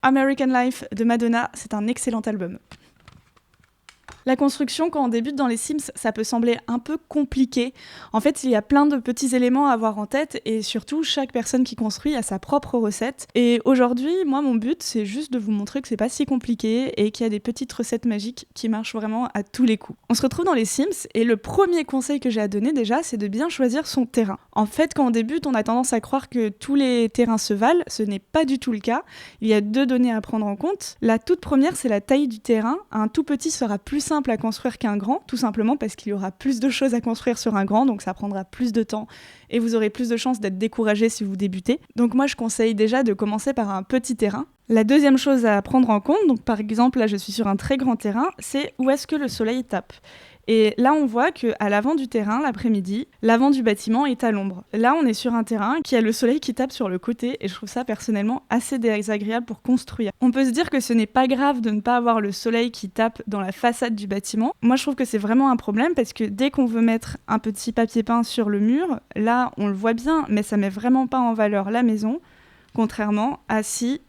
American Life de Madonna, c'est un excellent album. La construction, quand on débute dans les Sims, ça peut sembler un peu compliqué. En fait, il y a plein de petits éléments à avoir en tête et surtout, chaque personne qui construit a sa propre recette. Et aujourd'hui, moi, mon but, c'est juste de vous montrer que c'est pas si compliqué et qu'il y a des petites recettes magiques qui marchent vraiment à tous les coups. On se retrouve dans les Sims et le premier conseil que j'ai à donner déjà, c'est de bien choisir son terrain. En fait, quand on débute, on a tendance à croire que tous les terrains se valent. Ce n'est pas du tout le cas. Il y a 2 données à prendre en compte. La toute première, c'est la taille du terrain. Un tout petit sera plus simple à construire qu'un grand, tout simplement parce qu'il y aura plus de choses à construire sur un grand, donc ça prendra plus de temps et vous aurez plus de chances d'être découragé si vous débutez. Donc moi je conseille déjà de commencer par un petit terrain. La deuxième chose à prendre en compte, donc par exemple là je suis sur un très grand terrain, c'est où est-ce que le soleil tape. Et là, on voit qu'à l'avant du terrain, l'après-midi, l'avant du bâtiment est à l'ombre. Là, on est sur un terrain qui a le soleil qui tape sur le côté et je trouve ça personnellement assez désagréable pour construire. On peut se dire que ce n'est pas grave de ne pas avoir le soleil qui tape dans la façade du bâtiment. Moi, je trouve que c'est vraiment un problème parce que dès qu'on veut mettre un petit papier peint sur le mur, là, on le voit bien, mais ça met vraiment pas en valeur la maison, contrairement à si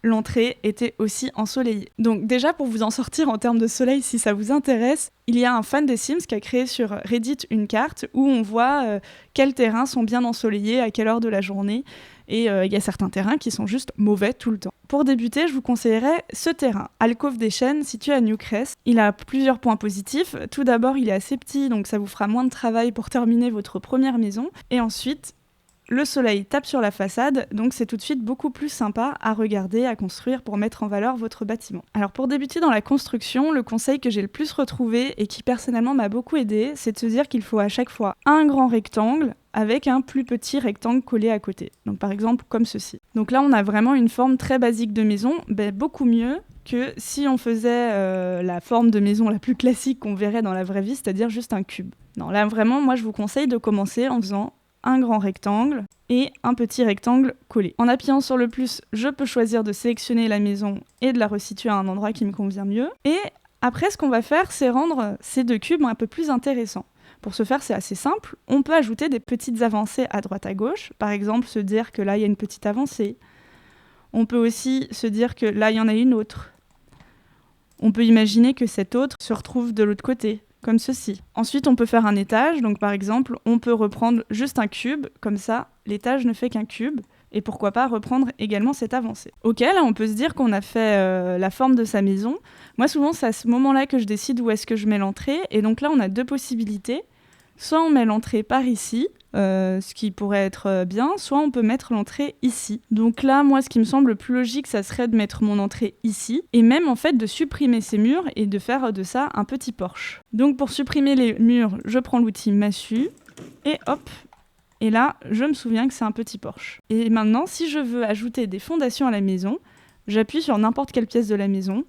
l'entrée était aussi ensoleillée. Donc déjà, pour vous en sortir en termes de soleil, si ça vous intéresse, il y a un fan des Sims qui a créé sur Reddit une carte où on voit quels terrains sont bien ensoleillés, à quelle heure de la journée, et il y a certains terrains qui sont juste mauvais tout le temps. Pour débuter, je vous conseillerais ce terrain, Alcôve des Chênes, situé à Newcrest. Il a plusieurs points positifs. Tout d'abord, il est assez petit, donc ça vous fera moins de travail pour terminer votre première maison. Et ensuite, le soleil tape sur la façade, donc c'est tout de suite beaucoup plus sympa à regarder, à construire pour mettre en valeur votre bâtiment. Alors pour débuter dans la construction, le conseil que j'ai le plus retrouvé et qui personnellement m'a beaucoup aidé, c'est de se dire qu'il faut à chaque fois un grand rectangle avec un plus petit rectangle collé à côté. Donc par exemple comme ceci. Donc là on a vraiment une forme très basique de maison, beaucoup mieux que si on faisait la forme de maison la plus classique qu'on verrait dans la vraie vie, c'est-à-dire juste un cube. Non, là vraiment moi je vous conseille de commencer en faisant un grand rectangle et un petit rectangle collé. En appuyant sur le plus, je peux choisir de sélectionner la maison et de la resituer à un endroit qui me convient mieux. Et après, ce qu'on va faire, c'est rendre ces 2 cubes un peu plus intéressants. Pour ce faire, c'est assez simple. On peut ajouter des petites avancées à droite à gauche. Par exemple, se dire que là, il y a une petite avancée. On peut aussi se dire que là, il y en a une autre. On peut imaginer que cette autre se retrouve de l'autre côté, comme ceci. Ensuite, on peut faire un étage. Donc, par exemple, on peut reprendre juste un cube. Comme ça, l'étage ne fait qu'un cube. Et pourquoi pas reprendre également cette avancée. Ok, là, on peut se dire qu'on a fait la forme de sa maison. Moi, souvent, c'est à ce moment-là que je décide où est-ce que je mets l'entrée. Et donc là, on a 2 possibilités. Soit on met l'entrée par ici, ce qui pourrait être bien, soit on peut mettre l'entrée ici. Donc là, moi, ce qui me semble le plus logique, ça serait de mettre mon entrée ici, et même en fait de supprimer ces murs et de faire de ça un petit porche. Donc pour supprimer les murs, je prends l'outil massue, et hop, et là, je me souviens que c'est un petit porche. Et maintenant, si je veux ajouter des fondations à la maison, j'appuie sur n'importe quelle pièce de la maison,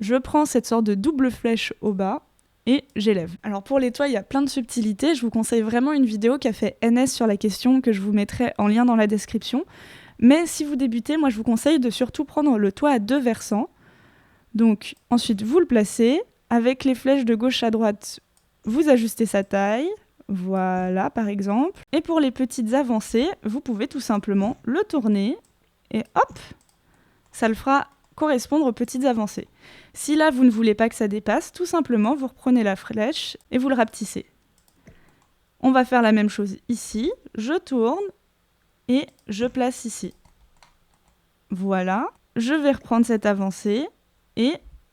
je prends cette sorte de double flèche au bas, et j'élève. Alors pour les toits, il y a plein de subtilités. Je vous conseille vraiment une vidéo qu'a fait NS sur la question que je vous mettrai en lien dans la description. Mais si vous débutez, moi je vous conseille de surtout prendre le toit à 2 versants. Donc ensuite vous le placez. Avec les flèches de gauche à droite, vous ajustez sa taille. Voilà par exemple. Et pour les petites avancées, vous pouvez tout simplement le tourner. Et hop, ça le fera correspondre aux petites avancées. Si là, vous ne voulez pas que ça dépasse, tout simplement, vous reprenez la flèche et vous le rapetissez. On va faire la même chose ici. Je tourne et je place ici. Voilà. Je vais reprendre cette avancée et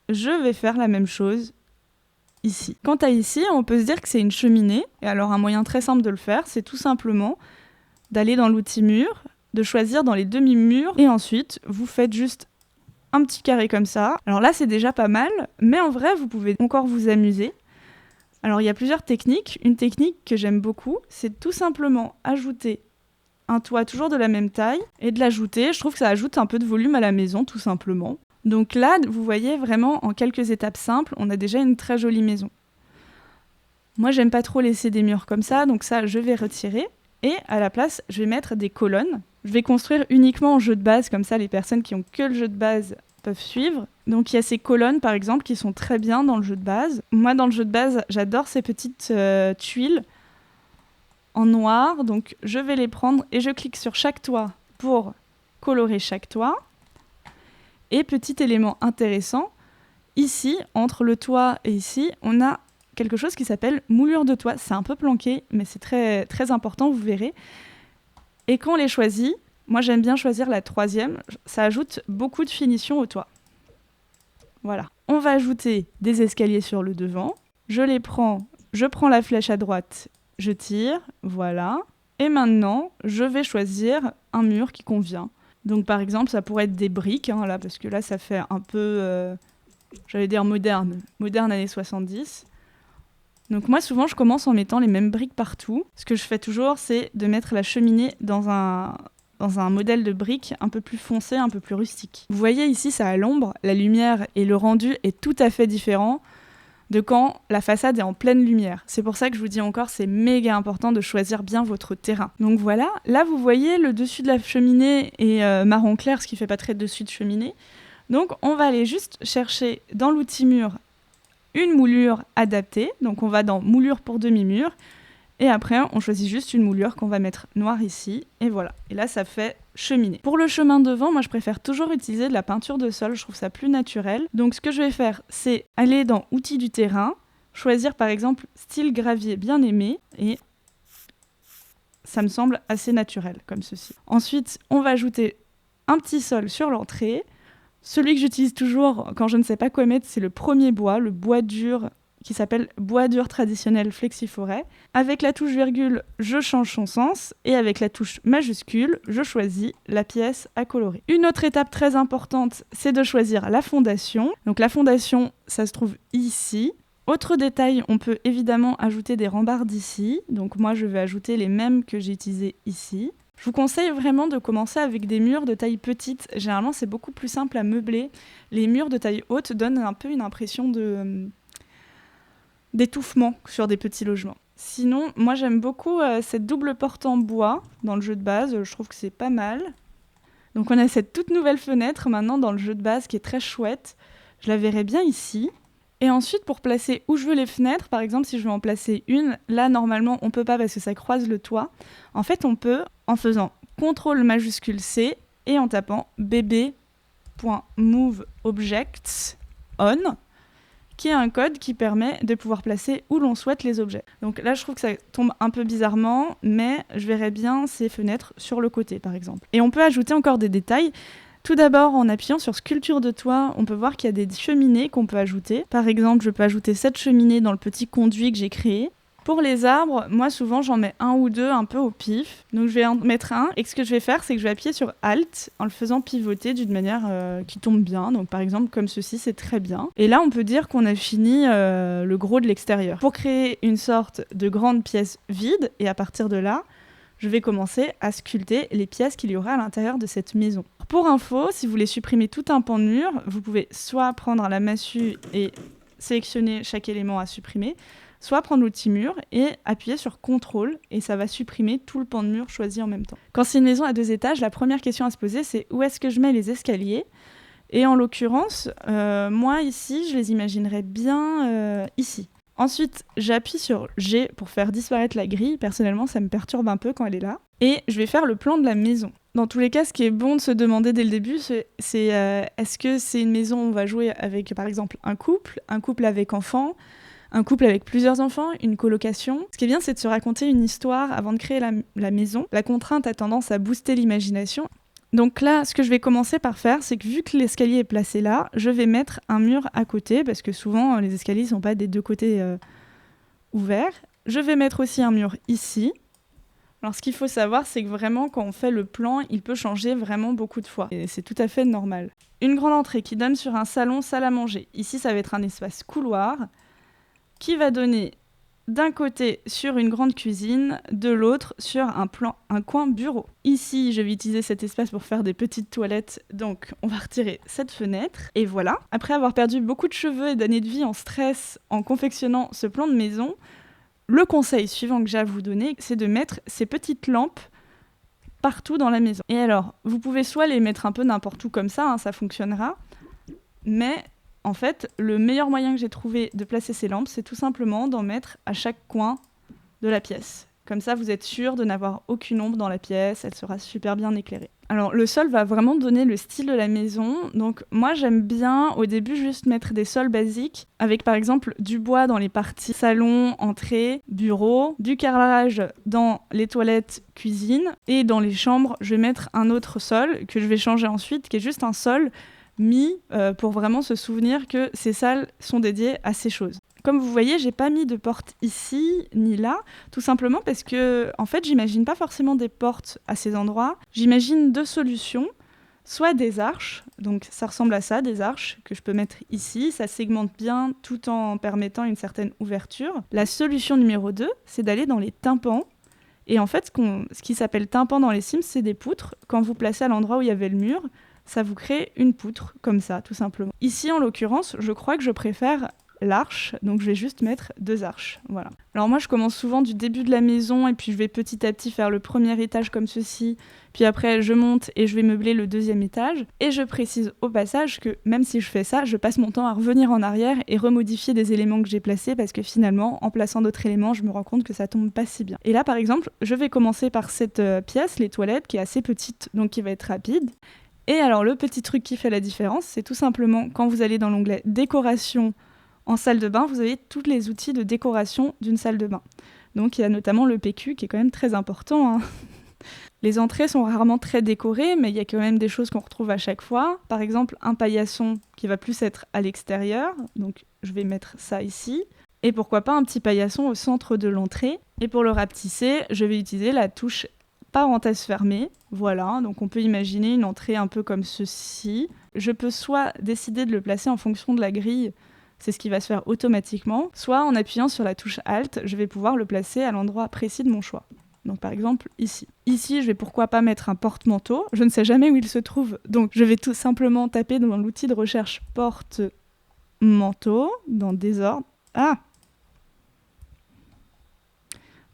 je vais faire la même chose ici. Quant à ici, on peut se dire que c'est une cheminée. Et alors, un moyen très simple de le faire, c'est tout simplement d'aller dans l'outil mur, de choisir dans les demi-murs et ensuite, vous faites juste un petit carré comme ça. Alors là, c'est déjà pas mal, mais en vrai, vous pouvez encore vous amuser. Alors, il y a plusieurs techniques. Une technique que j'aime beaucoup, c'est tout simplement ajouter un toit toujours de la même taille et de l'ajouter. Je trouve que ça ajoute un peu de volume à la maison, tout simplement. Donc là, vous voyez vraiment, en quelques étapes simples, on a déjà une très jolie maison. Moi, j'aime pas trop laisser des murs comme ça, donc ça, je vais retirer. Et à la place, je vais mettre des colonnes. Je vais construire uniquement en jeu de base, comme ça les personnes qui ont que le jeu de base peuvent suivre. Donc il y a ces colonnes par exemple qui sont très bien dans le jeu de base. Moi dans le jeu de base, j'adore ces petites tuiles en noir. Donc je vais les prendre et je clique sur chaque toit pour colorer chaque toit. Et petit élément intéressant, ici, entre le toit et ici, on a quelque chose qui s'appelle moulure de toit. C'est un peu planqué, mais c'est très, très important, vous verrez. Et quand on les choisit, moi j'aime bien choisir la 3e, ça ajoute beaucoup de finition au toit. Voilà. On va ajouter des escaliers sur le devant. Je prends la flèche à droite, je tire, voilà. Et maintenant, je vais choisir un mur qui convient. Donc par exemple, ça pourrait être des briques, là, parce que là ça fait un peu, j'allais dire moderne années 70. Donc moi souvent je commence en mettant les mêmes briques partout. Ce que je fais toujours, c'est de mettre la cheminée dans un modèle de briques un peu plus foncé, un peu plus rustique. Vous voyez ici, ça a l'ombre, la lumière et le rendu est tout à fait différent de quand la façade est en pleine lumière. C'est pour ça que je vous dis encore, c'est méga important de choisir bien votre terrain. Donc voilà, là vous voyez le dessus de la cheminée est marron clair, ce qui fait pas très dessus de cheminée. Donc on va aller juste chercher dans l'outil mur une moulure adaptée. Donc on va dans moulure pour demi-mur. Et après, on choisit juste une moulure qu'on va mettre noire ici. Et voilà. Et là, ça fait cheminée. Pour le chemin devant, moi, je préfère toujours utiliser de la peinture de sol. Je trouve ça plus naturel. Donc, ce que je vais faire, c'est aller dans outils du terrain, choisir par exemple style gravier bien aimé. Et ça me semble assez naturel, comme ceci. Ensuite, on va ajouter un petit sol sur l'entrée. Celui que j'utilise toujours quand je ne sais pas quoi mettre, c'est le premier bois, le bois dur qui s'appelle bois dur traditionnel flexiforêt. Avec la touche virgule, je change son sens et avec la touche majuscule, je choisis la pièce à colorer. Une autre étape très importante, c'est de choisir la fondation. Donc la fondation, ça se trouve ici. Autre détail, on peut évidemment ajouter des rambardes ici. Donc moi, je vais ajouter les mêmes que j'ai utilisés ici. Je vous conseille vraiment de commencer avec des murs de taille petite. Généralement, c'est beaucoup plus simple à meubler. Les murs de taille haute donnent un peu une impression d'étouffement sur des petits logements. Sinon, moi j'aime beaucoup cette double porte en bois dans le jeu de base. Je trouve que c'est pas mal. Donc on a cette toute nouvelle fenêtre maintenant dans le jeu de base qui est très chouette. Je la verrai bien ici. Et ensuite, pour placer où je veux les fenêtres, par exemple, si je veux en placer une, là, normalement, on peut pas parce que ça croise le toit. En fait, on peut, en faisant CTRL majuscule C et en tapant bb.moveObjects on, qui est un code qui permet de pouvoir placer où l'on souhaite les objets. Donc là, je trouve que ça tombe un peu bizarrement, mais je verrais bien ces fenêtres sur le côté, par exemple. Et on peut ajouter encore des détails. Tout d'abord, en appuyant sur sculpture de toit, on peut voir qu'il y a des cheminées qu'on peut ajouter. Par exemple, je peux ajouter cette cheminée dans le petit conduit que j'ai créé. Pour les arbres, moi souvent j'en mets un ou deux un peu au pif. Donc je vais en mettre un et ce que je vais faire, c'est que je vais appuyer sur Alt en le faisant pivoter d'une manière qui tombe bien. Donc par exemple comme ceci, c'est très bien. Et là on peut dire qu'on a fini le gros de l'extérieur. Pour créer une sorte de grande pièce vide et à partir de là, je vais commencer à sculpter les pièces qu'il y aura à l'intérieur de cette maison. Pour info, si vous voulez supprimer tout un pan de mur, vous pouvez soit prendre la massue et sélectionner chaque élément à supprimer, soit prendre l'outil mur et appuyer sur CTRL et ça va supprimer tout le pan de mur choisi en même temps. Quand c'est une maison à 2 étages, la première question à se poser, c'est où est-ce que je mets les escaliers ? Et en l'occurrence, moi ici, je les imaginerais bien ici. Ensuite, j'appuie sur G pour faire disparaître la grille. Personnellement, ça me perturbe un peu quand elle est là. Et je vais faire le plan de la maison. Dans tous les cas, ce qui est bon de se demander dès le début, c'est est-ce que c'est une maison où on va jouer avec, par exemple, un couple avec enfants, un couple avec plusieurs enfants, une colocation. Ce qui est bien, c'est de se raconter une histoire avant de créer la maison. La contrainte a tendance à booster l'imagination. Donc là, ce que je vais commencer par faire, c'est que vu que l'escalier est placé là, je vais mettre un mur à côté, parce que souvent, les escaliers ne sont pas des deux côtés ouverts. Je vais mettre aussi un mur ici. Alors ce qu'il faut savoir, c'est que vraiment, quand on fait le plan, il peut changer vraiment beaucoup de fois. Et c'est tout à fait normal. Une grande entrée qui donne sur un salon, salle à manger. Ici, ça va être un espace couloir qui va donner d'un côté sur une grande cuisine, de l'autre sur un coin bureau. Ici, je vais utiliser cet espace pour faire des petites toilettes, donc on va retirer cette fenêtre. Et voilà, après avoir perdu beaucoup de cheveux et d'années de vie en stress en confectionnant ce plan de maison, le conseil suivant que j'ai à vous donner, c'est de mettre ces petites lampes partout dans la maison. Et alors, vous pouvez soit les mettre un peu n'importe où comme ça, ça fonctionnera, mais en fait, le meilleur moyen que j'ai trouvé de placer ces lampes, c'est tout simplement d'en mettre à chaque coin de la pièce. Comme ça, vous êtes sûr de n'avoir aucune ombre dans la pièce, elle sera super bien éclairée. Alors le sol va vraiment donner le style de la maison. Donc moi j'aime bien au début juste mettre des sols basiques avec par exemple du bois dans les parties salon, entrée, bureau, du carrelage dans les toilettes, cuisine et dans les chambres je vais mettre un autre sol que je vais changer ensuite qui est juste un sol mis pour vraiment se souvenir que ces salles sont dédiées à ces choses. Comme vous voyez, j'ai pas mis de porte ici ni là, tout simplement parce que, en fait, j'imagine pas forcément des portes à ces endroits. J'imagine 2 solutions, soit des arches, donc ça ressemble à ça, des arches que je peux mettre ici, ça segmente bien tout en permettant une certaine ouverture. La solution numéro 2, c'est d'aller dans les tympans. Et en fait, ce qui s'appelle tympan dans les Sims, c'est des poutres. Quand vous placez à l'endroit où il y avait le mur, ça vous crée une poutre, comme ça, tout simplement. Ici, en l'occurrence, je crois que je préfère l'arche, donc je vais juste mettre 2 arches, voilà. Alors moi je commence souvent du début de la maison et puis je vais petit à petit faire le premier étage comme ceci, puis après je monte et je vais meubler le 2e étage, et je précise au passage que même si je fais ça, je passe mon temps à revenir en arrière et remodifier des éléments que j'ai placés parce que finalement en plaçant d'autres éléments je me rends compte que ça tombe pas si bien. Et là par exemple je vais commencer par cette pièce, les toilettes, qui est assez petite donc qui va être rapide. Et alors le petit truc qui fait la différence, c'est tout simplement quand vous allez dans l'onglet décoration en salle de bain, vous avez tous les outils de décoration d'une salle de bain. Donc il y a notamment le PQ qui est quand même très important. Les entrées sont rarement très décorées, mais il y a quand même des choses qu'on retrouve à chaque fois. Par exemple, un paillasson qui va plus être à l'extérieur. Donc je vais mettre ça ici. Et pourquoi pas un petit paillasson au centre de l'entrée. Et pour le rapetisser, je vais utiliser la touche parenthèse fermée. Voilà, donc on peut imaginer une entrée un peu comme ceci. Je peux soit décider de le placer en fonction de la grille, c'est ce qui va se faire automatiquement, soit en appuyant sur la touche Alt, je vais pouvoir le placer à l'endroit précis de mon choix. Donc par exemple ici. Ici, je vais pourquoi pas mettre un porte-manteau, je ne sais jamais où il se trouve, donc je vais tout simplement taper dans l'outil de recherche porte-manteau, dans désordre.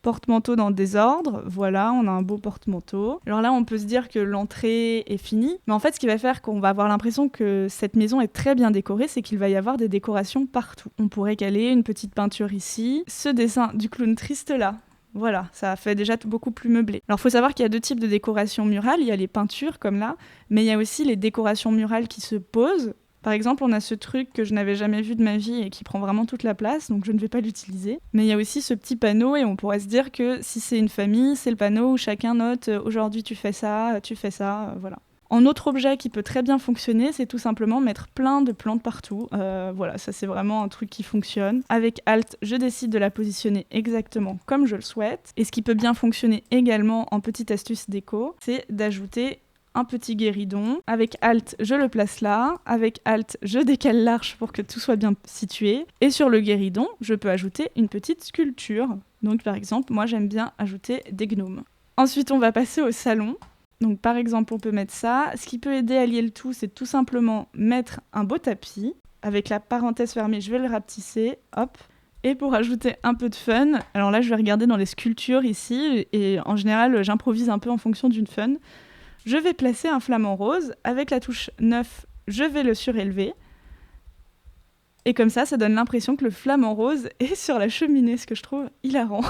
Porte-manteau dans le désordre, voilà, on a un beau porte-manteau. Alors là, on peut se dire que l'entrée est finie, mais en fait, ce qui va faire qu'on va avoir l'impression que cette maison est très bien décorée, c'est qu'il va y avoir des décorations partout. On pourrait caler une petite peinture ici, ce dessin du clown triste là. Voilà, ça fait déjà beaucoup plus meublé. Alors, il faut savoir qu'il y a 2 types de décorations murales. Il y a les peintures, comme là, mais il y a aussi les décorations murales qui se posent. Par exemple, on a ce truc que je n'avais jamais vu de ma vie et qui prend vraiment toute la place, donc je ne vais pas l'utiliser. Mais il y a aussi ce petit panneau et on pourrait se dire que si c'est une famille, c'est le panneau où chacun note « aujourd'hui tu fais ça, voilà. En autre objet qui peut très bien fonctionner, c'est tout simplement mettre plein de plantes partout. Voilà, ça c'est vraiment un truc qui fonctionne. Avec Alt, je décide de la positionner exactement comme je le souhaite. Et ce qui peut bien fonctionner également en petite astuce déco, c'est d'ajouter un petit guéridon. Avec Alt, je le place là. Avec Alt, je décale l'arche pour que tout soit bien situé. Et sur le guéridon, je peux ajouter une petite sculpture. Donc par exemple, moi j'aime bien ajouter des gnomes. Ensuite, on va passer au salon. Donc par exemple, on peut mettre ça. Ce qui peut aider à lier le tout, c'est tout simplement mettre un beau tapis. Avec la parenthèse fermée, je vais le rapetisser. Hop. Et pour ajouter un peu de fun, alors là, je vais regarder dans les sculptures ici. Et en général, j'improvise un peu en fonction d'une fun. Je vais placer un flamant rose. Avec la touche 9, je vais le surélever. Et comme ça donne l'impression que le flamant rose est sur la cheminée, ce que je trouve hilarant.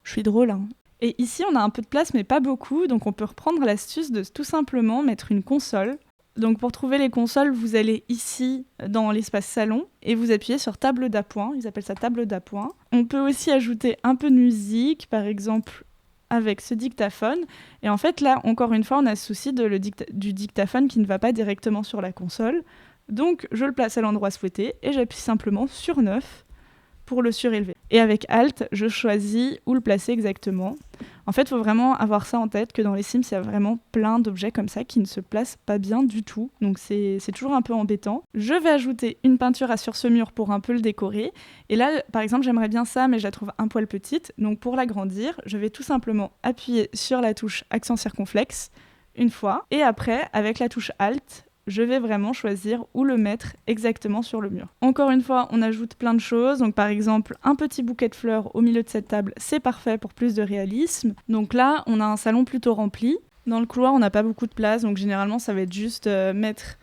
Je suis drôle, hein. Et ici, on a un peu de place, mais pas beaucoup. Donc on peut reprendre l'astuce de tout simplement mettre une console. Donc pour trouver les consoles, vous allez ici dans l'espace salon et vous appuyez sur table d'appoint. Ils appellent ça table d'appoint. On peut aussi ajouter un peu de musique, par exemple avec ce dictaphone. Et en fait, là, encore une fois, on a ce souci du dictaphone qui ne va pas directement sur la console. Donc, je le place à l'endroit souhaité et j'appuie simplement sur 9 pour le surélever. Et avec Alt, je choisis où le placer exactement. En fait, il faut vraiment avoir ça en tête, que dans les Sims, il y a vraiment plein d'objets comme ça qui ne se placent pas bien du tout. Donc c'est toujours un peu embêtant. Je vais ajouter une peinture sur ce mur pour un peu le décorer. Et là, par exemple, j'aimerais bien ça, mais je la trouve un poil petite. Donc pour l'agrandir, je vais tout simplement appuyer sur la touche accent circonflexe une fois. Et après, avec la touche Alt, je vais vraiment choisir où le mettre exactement sur le mur. Encore une fois, on ajoute plein de choses. Donc par exemple, un petit bouquet de fleurs au milieu de cette table, c'est parfait pour plus de réalisme. Donc là, on a un salon plutôt rempli. Dans le couloir, on n'a pas beaucoup de place, donc généralement, ça va être juste mettre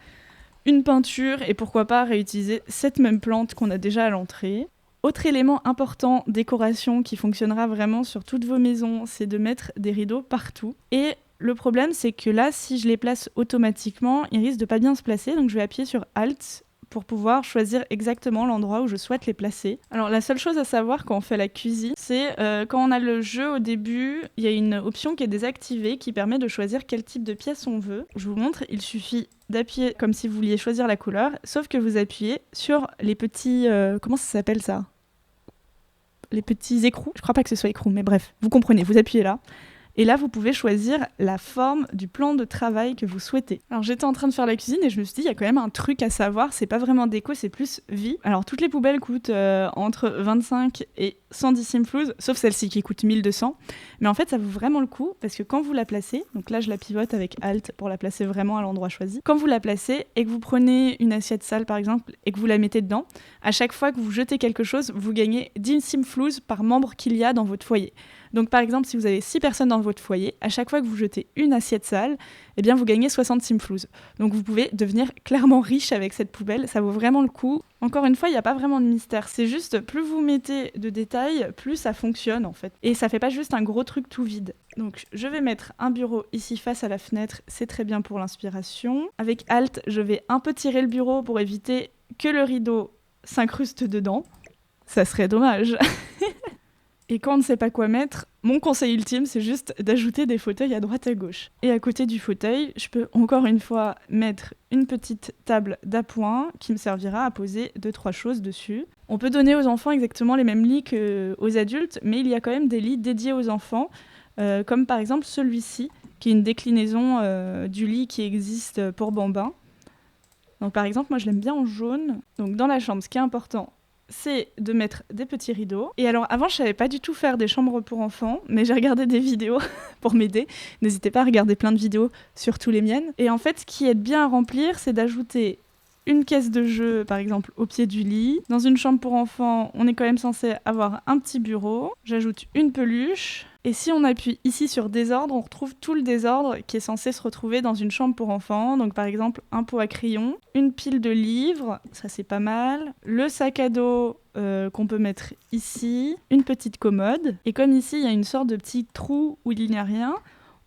une peinture et pourquoi pas réutiliser cette même plante qu'on a déjà à l'entrée. Autre élément important, décoration, qui fonctionnera vraiment sur toutes vos maisons, c'est de mettre des rideaux partout. Et Le problème, c'est que là, si je les place automatiquement, ils risquent de pas bien se placer. Donc je vais appuyer sur Alt pour pouvoir choisir exactement l'endroit où je souhaite les placer. Alors la seule chose à savoir quand on fait la cuisine, c'est quand on a le jeu au début, il y a une option qui est désactivée qui permet de choisir quel type de pièce on veut. Je vous montre, il suffit d'appuyer comme si vous vouliez choisir la couleur, sauf que vous appuyez sur les petits... comment ça s'appelle ça ? Les petits écrous. Je crois pas que ce soit écrou, mais bref, vous comprenez, vous appuyez là. Et là, vous pouvez choisir la forme du plan de travail que vous souhaitez. Alors, j'étais en train de faire la cuisine et je me suis dit, il y a quand même un truc à savoir, c'est pas vraiment déco, c'est plus vie. Alors, toutes les poubelles coûtent entre 25 et 110 simflouz, sauf celle-ci qui coûte 1200. Mais en fait, ça vaut vraiment le coup parce que quand vous la placez, donc là, je la pivote avec Alt pour la placer vraiment à l'endroit choisi. Quand vous la placez et que vous prenez une assiette sale, par exemple, et que vous la mettez dedans, à chaque fois que vous jetez quelque chose, vous gagnez 10 simflouz par membre qu'il y a dans votre foyer. Donc par exemple, si vous avez 6 personnes dans votre foyer, à chaque fois que vous jetez une assiette sale, eh bien vous gagnez 60 simflouz. Donc vous pouvez devenir clairement riche avec cette poubelle, ça vaut vraiment le coup. Encore une fois, il n'y a pas vraiment de mystère, c'est juste plus vous mettez de détails, plus ça fonctionne en fait. Et ça fait pas juste un gros truc tout vide. Donc je vais mettre un bureau ici face à la fenêtre, c'est très bien pour l'inspiration. Avec Alt, je vais un peu tirer le bureau pour éviter que le rideau s'incruste dedans. Ça serait dommage. Et quand on ne sait pas quoi mettre, mon conseil ultime, c'est juste d'ajouter des fauteuils à droite à gauche. Et à côté du fauteuil, je peux encore une fois mettre une petite table d'appoint qui me servira à poser 2-3 choses dessus. On peut donner aux enfants exactement les mêmes lits qu'aux adultes, mais il y a quand même des lits dédiés aux enfants, comme par exemple celui-ci, qui est une déclinaison du lit qui existe pour bambins. Donc par exemple, moi je l'aime bien en jaune. Donc dans la chambre, ce qui est important, c'est de mettre des petits rideaux. Et alors, avant, je savais pas du tout faire des chambres pour enfants, mais j'ai regardé des vidéos pour m'aider. N'hésitez pas à regarder plein de vidéos, surtout les miennes. Et en fait, ce qui est bien à remplir, c'est d'ajouter une caisse de jeu, par exemple, au pied du lit. Dans une chambre pour enfants, on est quand même censé avoir un petit bureau. J'ajoute une peluche. Et si on appuie ici sur désordre, on retrouve tout le désordre qui est censé se retrouver dans une chambre pour enfants. Donc par exemple, un pot à crayon, une pile de livres, ça c'est pas mal, le sac à dos qu'on peut mettre ici, une petite commode. Et comme ici, il y a une sorte de petit trou où il n'y a rien,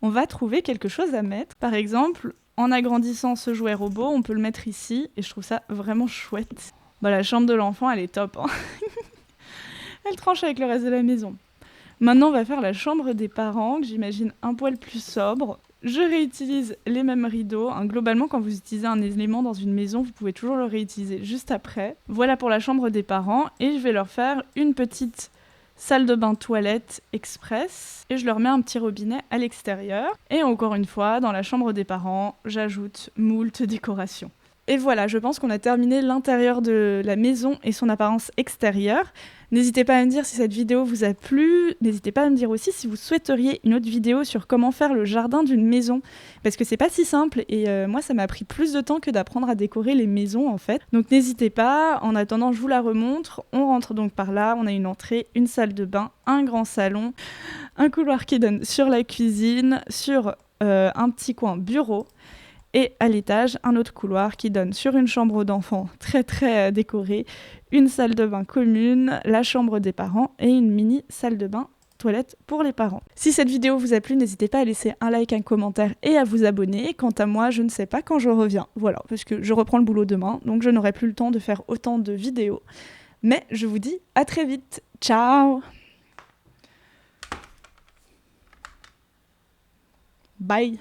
on va trouver quelque chose à mettre. Par exemple, en agrandissant ce jouet robot, on peut le mettre ici et je trouve ça vraiment chouette. Bah, la chambre de l'enfant, elle est top, hein. Elle tranche avec le reste de la maison. Maintenant, on va faire la chambre des parents, que j'imagine un poil plus sobre. Je réutilise les mêmes rideaux. Globalement, quand vous utilisez un élément dans une maison, vous pouvez toujours le réutiliser juste après. Voilà pour la chambre des parents. Et je vais leur faire une petite salle de bain toilette express. Et je leur mets un petit robinet à l'extérieur. Et encore une fois, dans la chambre des parents, j'ajoute moult décorations. Et voilà, je pense qu'on a terminé l'intérieur de la maison et son apparence extérieure. N'hésitez pas à me dire si cette vidéo vous a plu. N'hésitez pas à me dire aussi si vous souhaiteriez une autre vidéo sur comment faire le jardin d'une maison. Parce que c'est pas si simple et moi ça m'a pris plus de temps que d'apprendre à décorer les maisons en fait. Donc n'hésitez pas, en attendant je vous la remontre. On rentre donc par là, on a une entrée, une salle de bain, un grand salon, un couloir qui donne sur la cuisine, sur un petit coin bureau. Et à l'étage, un autre couloir qui donne sur une chambre d'enfant très très décorée, une salle de bain commune, la chambre des parents et une mini salle de bain toilette pour les parents. Si cette vidéo vous a plu, n'hésitez pas à laisser un like, un commentaire et à vous abonner. Quant à moi, je ne sais pas quand je reviens. Voilà, parce que je reprends le boulot demain, donc je n'aurai plus le temps de faire autant de vidéos. Mais je vous dis à très vite. Ciao! Bye!